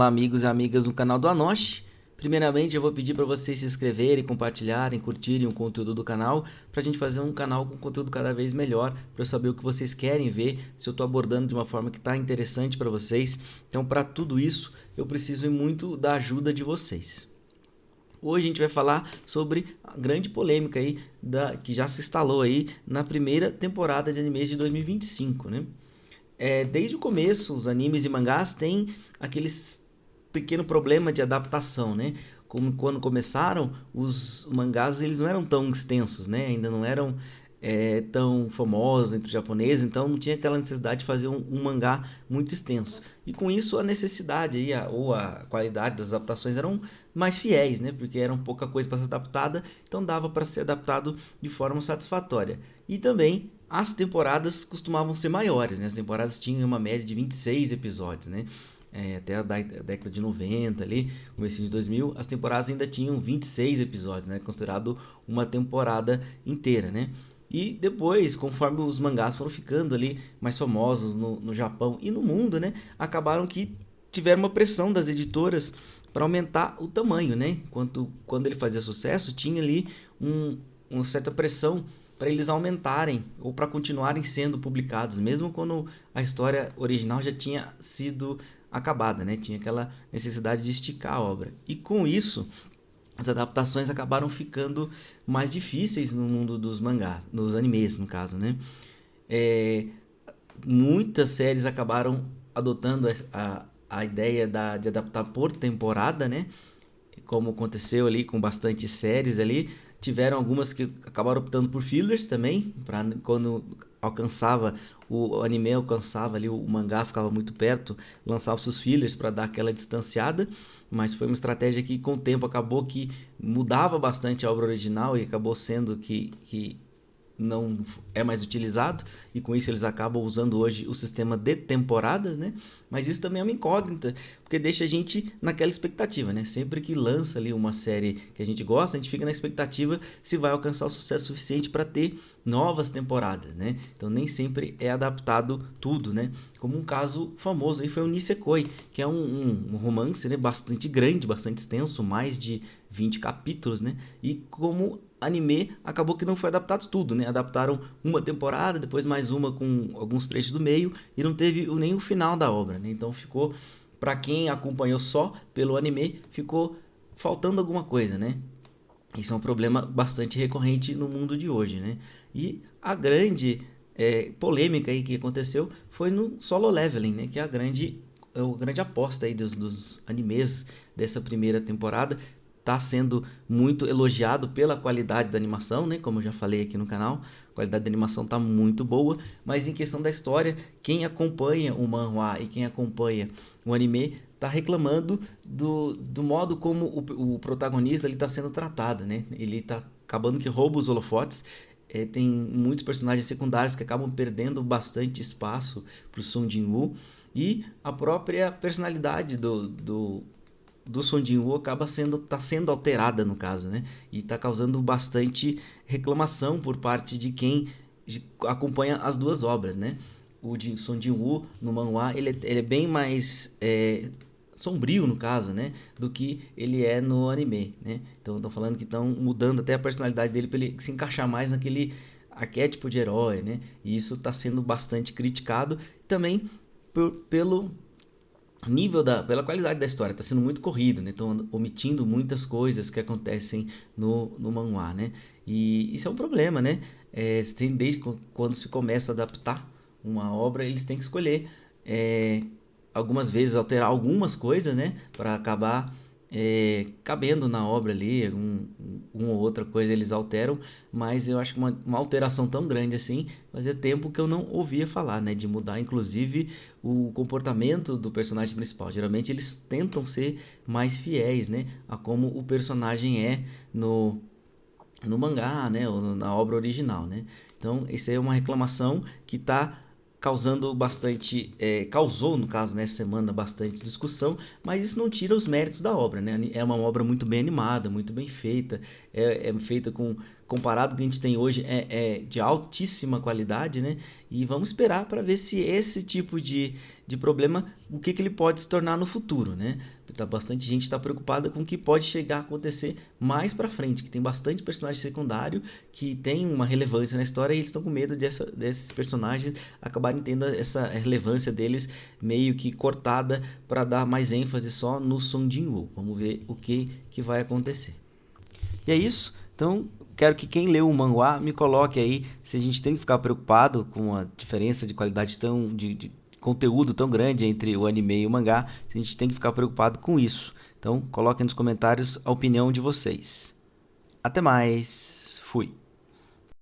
Olá, amigos e amigas do canal do Anoche. Primeiramente, eu vou pedir para vocês se inscreverem, compartilharem, curtirem o conteúdo do canal, para a gente fazer um canal com conteúdo cada vez melhor, para eu saber o que vocês querem ver, se eu estou abordando de uma forma que está interessante para vocês. Então, para tudo isso, eu preciso muito da ajuda de vocês. Hoje a gente vai falar sobre a grande polêmica aí que já se instalou aí na primeira temporada de animes de 2025, né? Desde o começo, os animes e mangás têm aqueles pequeno problema de adaptação, né? Como quando começaram, os mangás eles não eram tão extensos, né? Ainda não eram tão famosos entre os japoneses, então não tinha aquela necessidade de fazer um mangá muito extenso. E com isso a necessidade aí, ou a qualidade das adaptações eram mais fiéis, né? Porque era pouca coisa para ser adaptada, então dava para ser adaptado de forma satisfatória. E também as temporadas costumavam ser maiores, né? As temporadas tinham uma média de 26 episódios, né? Até a década de 90 ali, começo de 2000, as temporadas ainda tinham 26 episódios, né? Considerado uma temporada inteira, né? E depois, conforme os mangás foram ficando ali mais famosos no Japão e no mundo, né? Acabaram que tiveram uma pressão das editoras para aumentar o tamanho, né? Quando ele fazia sucesso, tinha ali uma certa pressão para eles aumentarem ou para continuarem sendo publicados, mesmo quando a história original já tinha sido acabada, né? Tinha aquela necessidade de esticar a obra. E com isso, as adaptações acabaram ficando mais difíceis no mundo dos mangás, nos animes, no caso, né? É, Muitas séries acabaram adotando a ideia de adaptar por temporada, né? Como aconteceu ali com bastante séries ali. Tiveram algumas que acabaram optando por fillers também, para quando alcançava o anime, alcançava ali o mangá, ficava muito perto, lançava seus fillers para dar aquela distanciada, mas foi uma estratégia que com o tempo acabou que mudava bastante a obra original e acabou sendo que não é mais utilizado, e com isso eles acabam usando hoje o sistema de temporadas, né? Mas isso também é uma incógnita, porque deixa a gente naquela expectativa, né? Sempre que lança ali uma série que a gente gosta, a gente fica na expectativa se vai alcançar o sucesso suficiente para ter novas temporadas, né? Então nem sempre é adaptado tudo, né? Como um caso famoso aí foi o Nisekoi, que é um romance, né? Bastante grande, bastante extenso, mais de 20 capítulos, né? E como anime acabou que não foi adaptado tudo, né? Adaptaram uma temporada, depois mais uma com alguns trechos do meio e não teve nem o final da obra, né? Então ficou, para quem acompanhou só pelo anime, ficou faltando alguma coisa, né? Isso é um problema bastante recorrente no mundo de hoje, né? E a grande polêmica aí que aconteceu foi no Solo Leveling, né? Que é a grande aposta aí dos animes dessa primeira temporada. Tá sendo muito elogiado pela qualidade da animação, né? Como eu já falei aqui no canal, a qualidade da animação tá muito boa, mas em questão da história, quem acompanha o manhwa e quem acompanha o anime tá reclamando do modo como o protagonista ele tá sendo tratado, né? Ele tá acabando que rouba os holofotes. Tem muitos personagens secundários que acabam perdendo bastante espaço pro Sung Jin-woo, e a própria personalidade do Sung Jin-woo tá sendo alterada no caso, né? E tá causando bastante reclamação por parte de quem acompanha as duas obras, né? Sung Jin-woo no manhwa ele é bem mais sombrio no caso, né? Do que ele é no anime, né? Então estão falando que estão mudando até a personalidade dele para ele se encaixar mais naquele arquétipo de herói, né? E isso está sendo bastante criticado também pelo pela qualidade da história, tá sendo muito corrido, né? Estão omitindo muitas coisas que acontecem no manhwa, né? E isso é um problema, né? Desde quando se começa a adaptar uma obra, eles têm que escolher algumas vezes alterar algumas coisas, né? Para acabar cabendo na obra ali, uma ou outra coisa eles alteram, mas eu acho que uma alteração tão grande assim, fazia tempo que eu não ouvia falar, né, de mudar inclusive o comportamento do personagem principal. Geralmente eles tentam ser mais fiéis, né, a como o personagem é no mangá, né, ou na obra original, né. Então, isso aí é uma reclamação que está causando bastante, causou no caso nessa semana bastante discussão, mas isso não tira os méritos da obra, né? É uma obra muito bem animada, muito bem feita, é feita comparado com o que a gente tem hoje, é de altíssima qualidade, né? E vamos esperar para ver se esse tipo de problema, o que ele pode se tornar no futuro, né? Bastante gente está preocupada com o que pode chegar a acontecer mais para frente, que tem bastante personagem secundário que tem uma relevância na história e eles estão com medo desses personagens acabarem tendo essa relevância deles meio que cortada para dar mais ênfase só no Sung Jin-woo. Vamos ver o que vai acontecer. E é isso. Então, quero que quem leu o manhwa me coloque aí se a gente tem que ficar preocupado com a diferença de qualidade de conteúdo tão grande entre o anime e o mangá, se a gente tem que ficar preocupado com isso. Então, coloquem nos comentários a opinião de vocês. Até mais. Fui.